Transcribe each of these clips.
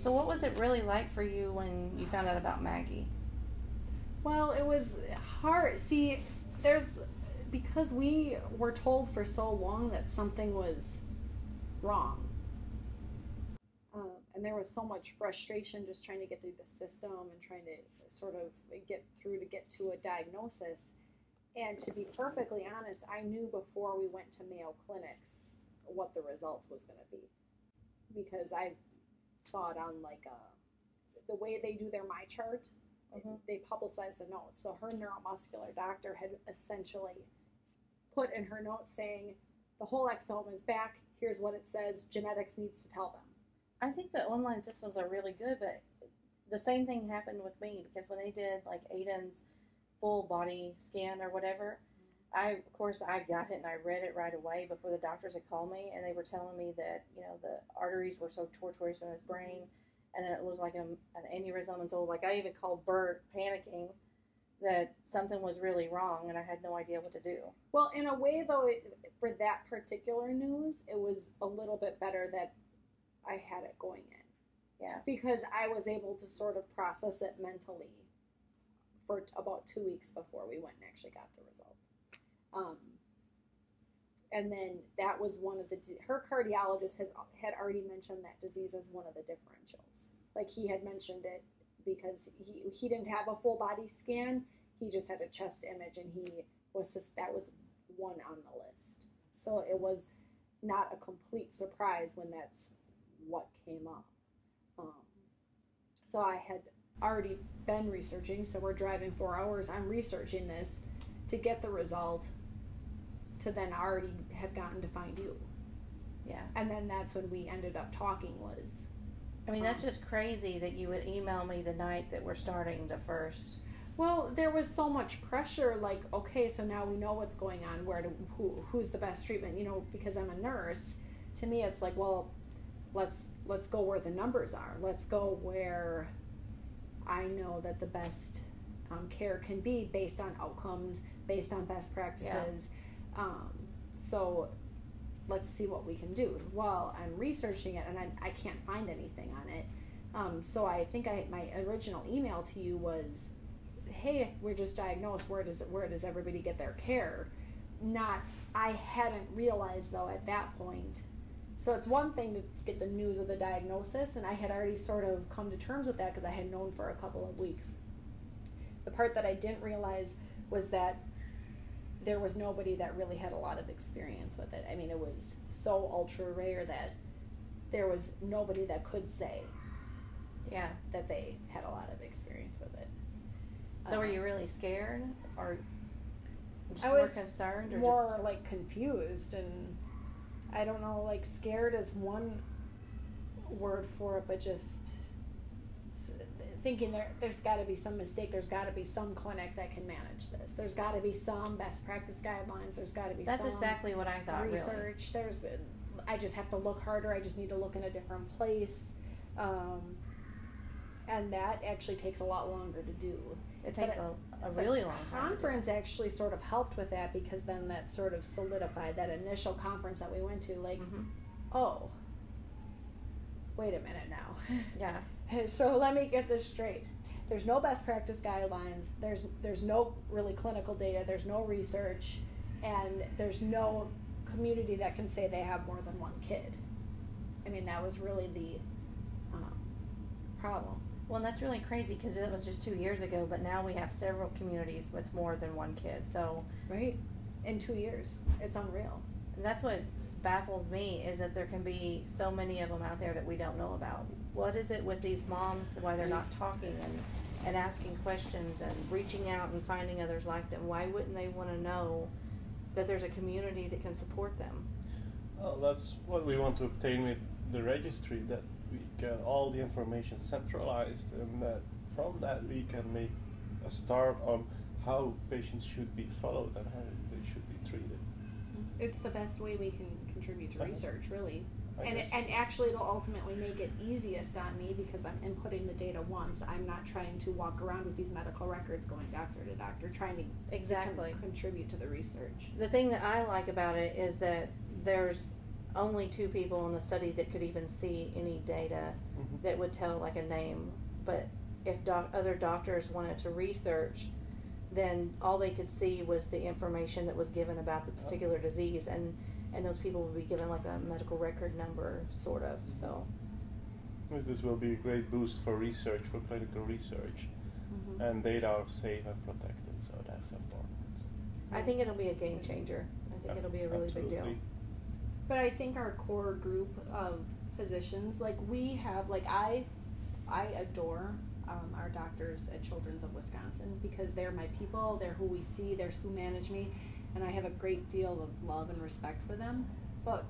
So what was it really like for you when you found out about Maggie? Well, it was hard. See, because we were told for so long that something was wrong. And there was so much frustration just trying to get through the system and trying to sort of get through to get to a diagnosis. And to be perfectly honest, I knew before we went to Mayo Clinics what the result was going to be. Because I saw it on the way they do their My Chart. Mm-hmm. They publicize the notes. So her neuromuscular doctor had essentially put in her notes saying, the whole exome is back. Here's what it says. Genetics needs to tell them. I think the online systems are really good, but the same thing happened with me because when they did like Aiden's full body scan or whatever, I got it and I read it right away before the doctors had called me, and they were telling me that, the arteries were so tortuous in his brain, and then it looked like an aneurysm, and so like I even called Bert panicking that something was really wrong, and I had no idea what to do. Well, in a way, though, for that particular news, it was a little bit better that I had it going in. Yeah. Because I was able to sort of process it mentally for about 2 weeks before we went and actually got the result. And then that was one of her cardiologist had already mentioned that disease as one of the differentials. Like he had mentioned it because he didn't have a full body scan. He just had a chest image, and that was one on the list. So it was not a complete surprise when that's what came up. So I had already been researching, so we're driving 4 hours. I'm researching this to get the result, to then already have gotten to find you. Yeah. And then that's when we ended up talking was... that's just crazy that you would email me the night that we're starting the first. Well, there was so much pressure, like, okay, so now we know what's going on, who's the best treatment, because I'm a nurse. To me, it's like, well, let's go where the numbers are. Let's go where I know that the best care can be based on outcomes, based on best practices. Yeah. So let's see what we can do. Well, I'm researching it, and I can't find anything on it. So I think my original email to you was, hey, we're just diagnosed. Where does everybody get their care? I hadn't realized, though, at that point. So it's one thing to get the news of the diagnosis, and I had already sort of come to terms with that because I had known for a couple of weeks. The part that I didn't realize was that there was nobody that really had a lot of experience with it. It was so ultra rare that there was nobody that could say that they had a lot of experience with it. So were you really scared, or just I more was concerned, or more just like confused, and I don't know, like scared is one word for it, but just thinking there's got to be some mistake, there's got to be some clinic that can manage this, there's got to be some best practice guidelines, there's got to be That's some exactly what I thought. Research. Really. I just have to look harder. I just need to look in a different place, and that actually takes a lot longer to do. It takes a really long time. The conference actually sort of helped with that, because then that sort of solidified that initial conference that we went to. Like, oh, wait a minute now. Yeah. So let me get this straight. There's no best practice guidelines. There's no really clinical data. There's no research, and there's no community that can say they have more than one kid. That was really the problem. Well, and that's really crazy because it was just 2 years ago, but now we have several communities with more than one kid. So right, in 2 years, it's unreal. And that's what baffles me, is that there can be so many of them out there that we don't know about. What is it with these moms, why they're not talking and asking questions and reaching out and finding others like them? Why wouldn't they want to know that there's a community that can support them? Well, that's what we want to obtain with the registry, that we get all the information centralized, and that from that we can make a start on how patients should be followed and how they should be treated. It's the best way we can contribute to research, really. And actually it'll ultimately make it easiest on me, because I'm inputting the data once. I'm not trying to walk around with these medical records going doctor to doctor, trying to contribute to the research. The thing that I like about it is that there's only 2 people in the study that could even see any data that would tell like a name. But if other doctors wanted to research, then all they could see was the information that was given about the particular disease, and those people would be given like a medical record number, sort of. So this will be a great boost for research, for clinical research, and data are safe and protected, so that's important. I think it'll be a game changer. I think it'll be a really big deal. But I think our core group of physicians, like we have, like I adore our doctors at Children's of Wisconsin, because they're my people, they're who we see, they're who manage me, and I have a great deal of love and respect for them. But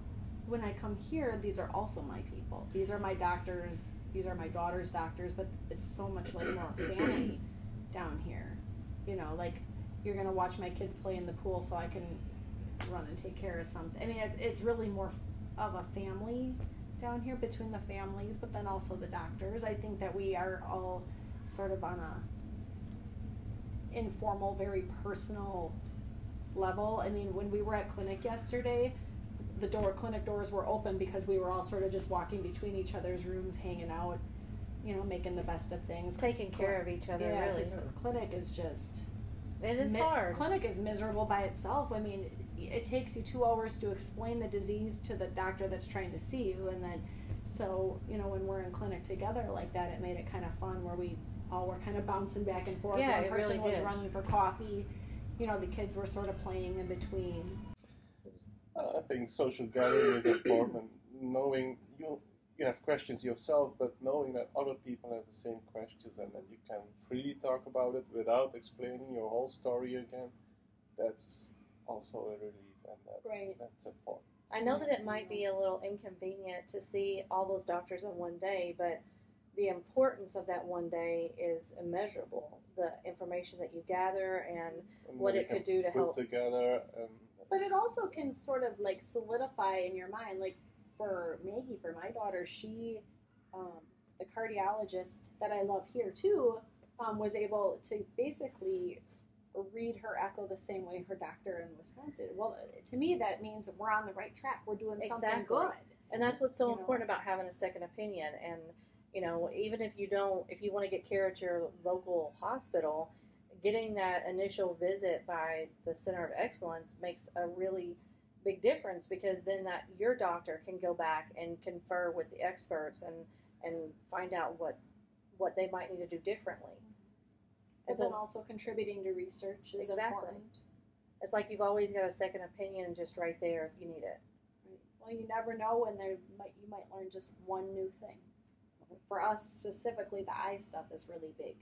when I come here, these are also my people. These are my doctors, these are my daughter's doctors, but it's so much like more family down here. You know, like you're gonna watch my kids play in the pool so I can run and take care of something. I mean, it's really more of a family down here, between the families, but then also the doctors. I think that we are all sort of on a informal, very personal level. I mean, when we were at clinic yesterday, clinic doors were open because we were all sort of just walking between each other's rooms, hanging out, you know, making the best of things. Taking care of each other, yeah, really. Clinic is just... It is hard. Clinic is miserable by itself. I mean, it takes you 2 hours to explain the disease to the doctor that's trying to see you, and then, so, you know, when we're in clinic together like that, it made it kind of fun, where we all were kind of bouncing back and forth. Yeah, One it person really was did. running for coffee. You know, the kids were sort of playing in between. I think social gathering is important. Knowing you have questions yourself, but knowing that other people have the same questions, and that you can freely talk about it without explaining your whole story again, that's also a relief, and that's important. I know that it might be a little inconvenient to see all those doctors in one day, but the importance of that one day is immeasurable. The information that you gather and what it could do to help. Together. But it also can sort of like solidify in your mind, like for Maggie, for my daughter, she, the cardiologist that I love here too, was able to basically read her echo the same way her doctor in Wisconsin. Well, to me, that means we're on the right track. We're doing something good. And that's what's so important about having a second opinion. And, you know, even if you want to get care at your local hospital, getting that initial visit by the Center of Excellence makes a really big difference, because then that your doctor can go back and confer with the experts and find out what they might need to do differently. And then also contributing to research is important. It's like you've always got a second opinion just right there if you need it. Right. Well, you never know when you might learn just one new thing. For us specifically, the eye stuff is really big.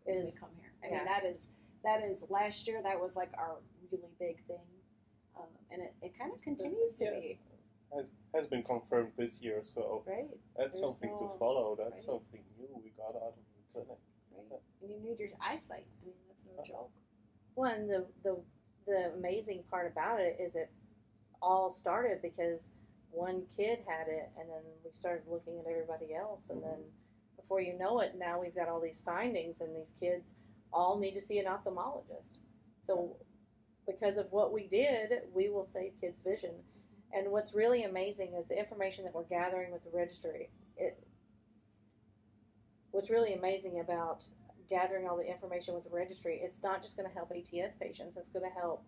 It is. Come here. I mean, that is last year. That was like our really big thing, and it kind of continues to be. Has been confirmed this year, so that's something to follow. That's something new we got out of the clinic. Right. And you need your eyesight. I mean, that's no joke. Well, and the amazing part about it is it all started because one kid had it, and then we started looking at everybody else, and then before you know it, now we've got all these findings, and these kids all need to see an ophthalmologist. So because of what we did, we will save kids' vision. And what's really amazing is the information that we're gathering with the registry. What's really amazing about gathering all the information with the registry, it's not just going to help ATS patients, it's going to help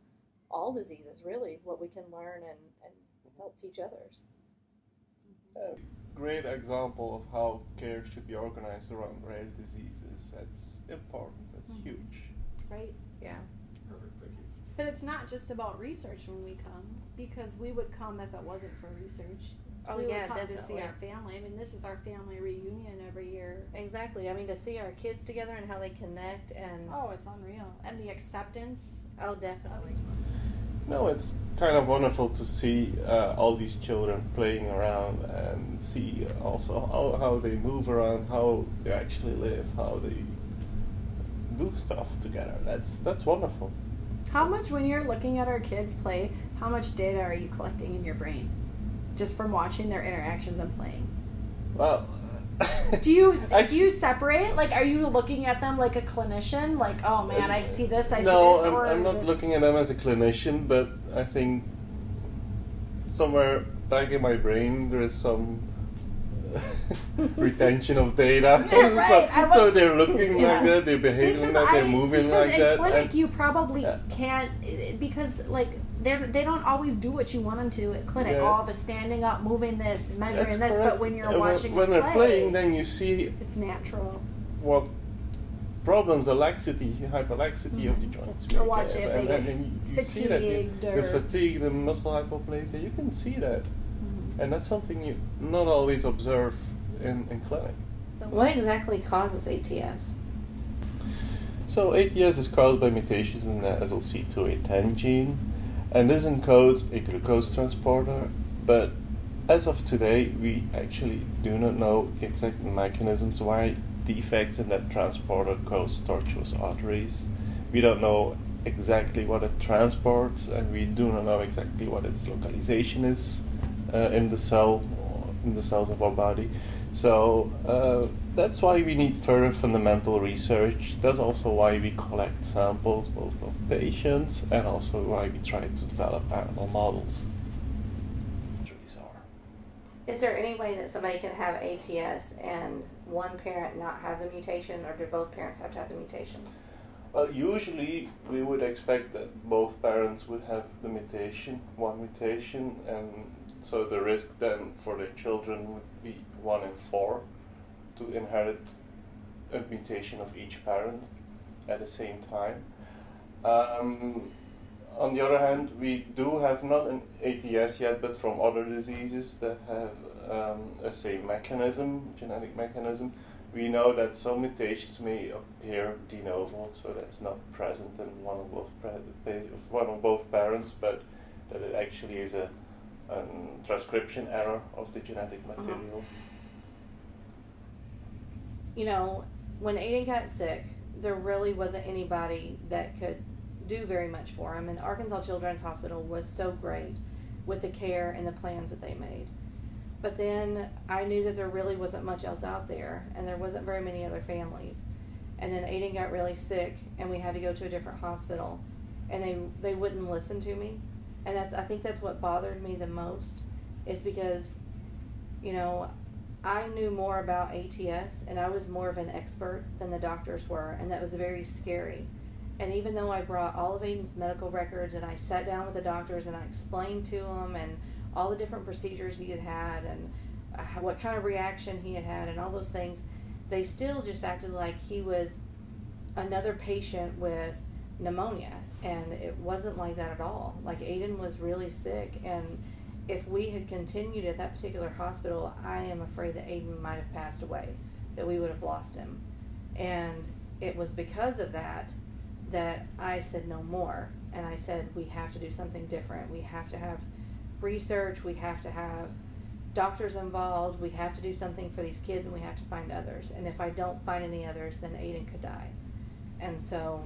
all diseases, really, what we can learn and help teach others. Great example of how care should be organized around rare diseases. That's important. That's huge. Right? Yeah. Perfect. Thank you. But it's not just about research when we come, because we would come if it wasn't for research. Oh, we yeah, would come definitely. to see our family. I mean, this is our family reunion every year. Exactly. I mean, to see our kids together and how they connect and... Oh, it's unreal. And the acceptance. Oh, definitely. No, it's kind of wonderful to see all these children playing around and see also how they move around, how they actually live, how they do stuff together. That's wonderful. How much, when you're looking at our kids play, how much data are you collecting in your brain just from watching their interactions and playing? Well, do you separate? Like, are you looking at them like a clinician? Like, oh man, I see this, I see this. No, I'm not looking at them as a clinician, but I think somewhere back in my brain there is some retention of data. Yeah, right. So they're looking Yeah. like that, they're behaving like that, they're moving like because that. in clinic and you probably Yeah. can't, because like they don't always do what you want them to do at clinic. Yeah. All the standing up, moving this, measuring that's this, correct. but when you're And watching when them they're play, playing, then you see it's natural. what problems, the laxity, hyperlaxity of the joints. Or we watch have. it, And they then get you see that fatigued the or- fatigue, the muscle hypoplasia, you can see that. And that's something you not always observe in clinic. So what exactly causes ATS? So ATS is caused by mutations in the SLC2A10 gene, and this encodes a glucose transporter, but as of today we actually do not know the exact mechanisms why defects in that transporter cause tortuous arteries. We don't know exactly what it transports, and we do not know exactly what its localization is in the cells of our body. So that's why we need further fundamental research. That's also why we collect samples both of patients and also why we try to develop animal models. Is there any way that somebody can have ATS and one parent not have the mutation, or do both parents have to have the mutation? Well, usually we would expect that both parents would have the mutation, one mutation, and so the risk then for the children would be 1 in 4 to inherit a mutation of each parent at the same time. On the other hand, we do have not an ATS yet, but from other diseases that have a same mechanism, genetic mechanism. We know that some mutations may appear de novo, so that's not present in one of both parents, but that it actually is a transcription error of the genetic material. You know, when Aiden got sick, there really wasn't anybody that could do very much for him, and Arkansas Children's Hospital was so great with the care and the plans that they made. But then I knew that there really wasn't much else out there, and there wasn't very many other families. And then Aiden got really sick, and we had to go to a different hospital, and they wouldn't listen to me. And I think that's what bothered me the most, is because, you know, I knew more about ATS, and I was more of an expert than the doctors were, and that was very scary. And even though I brought all of Aiden's medical records, and I sat down with the doctors and I explained to them and all the different procedures he had had and what kind of reaction he had had and all those things, they still just acted like he was another patient with pneumonia. And it wasn't like that at all. Like, Aiden was really sick, and if we had continued at that particular hospital, I am afraid that Aiden might have passed away, that we would have lost him. And it was because of that I said no more, and I said we have to do something different. We have to have research, we have to have doctors involved, we have to do something for these kids, and we have to find others. And if I don't find any others, then Aiden could die. And so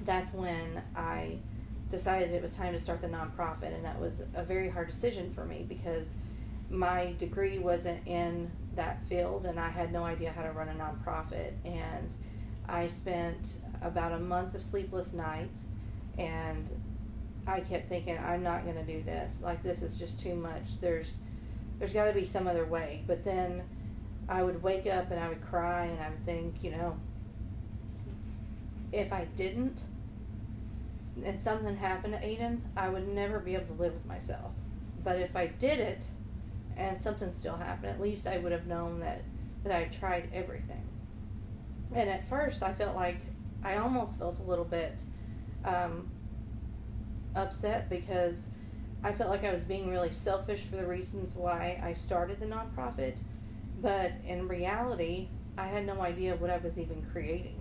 that's when I decided it was time to start the nonprofit, and that was a very hard decision for me because my degree wasn't in that field, and I had no idea how to run a nonprofit. And I spent about a month of sleepless nights, and I kept thinking, I'm not going to do this. Like, this is just too much. There's got to be some other way. But then I would wake up and I would cry, and I would think, you know, if I didn't and something happened to Aiden, I would never be able to live with myself. But if I did it and something still happened, at least I would have known that I tried everything. And at first I felt like, I almost felt a little bit upset because I felt like I was being really selfish for the reasons why I started the nonprofit. But in reality, I had no idea what I was even creating.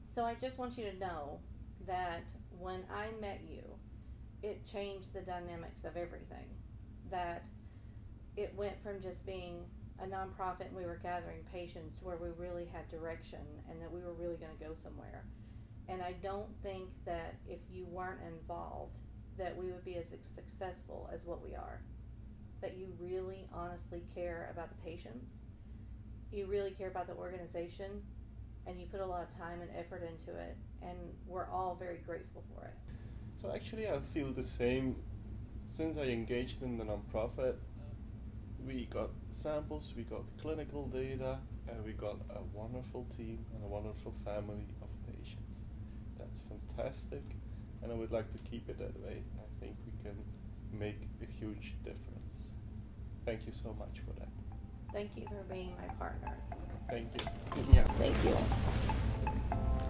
So I just want you to know that when I met you, it changed the dynamics of everything. That it went from just being a nonprofit and we were gathering patients to where we really had direction and that we were really going to go somewhere. And I don't think that if you weren't involved that we would be as successful as what we are. That you really honestly care about the patients, you really care about the organization, and you put a lot of time and effort into it, and we're all very grateful for it. So actually I feel the same since I engaged in the nonprofit, we got samples, we got clinical data, and we got a wonderful team and a wonderful family of patients. That's fantastic, and I would like to keep it that way. I think we can make a huge difference. Thank you so much for that. Thank you for being my partner. Thank you. Yeah. Thank you.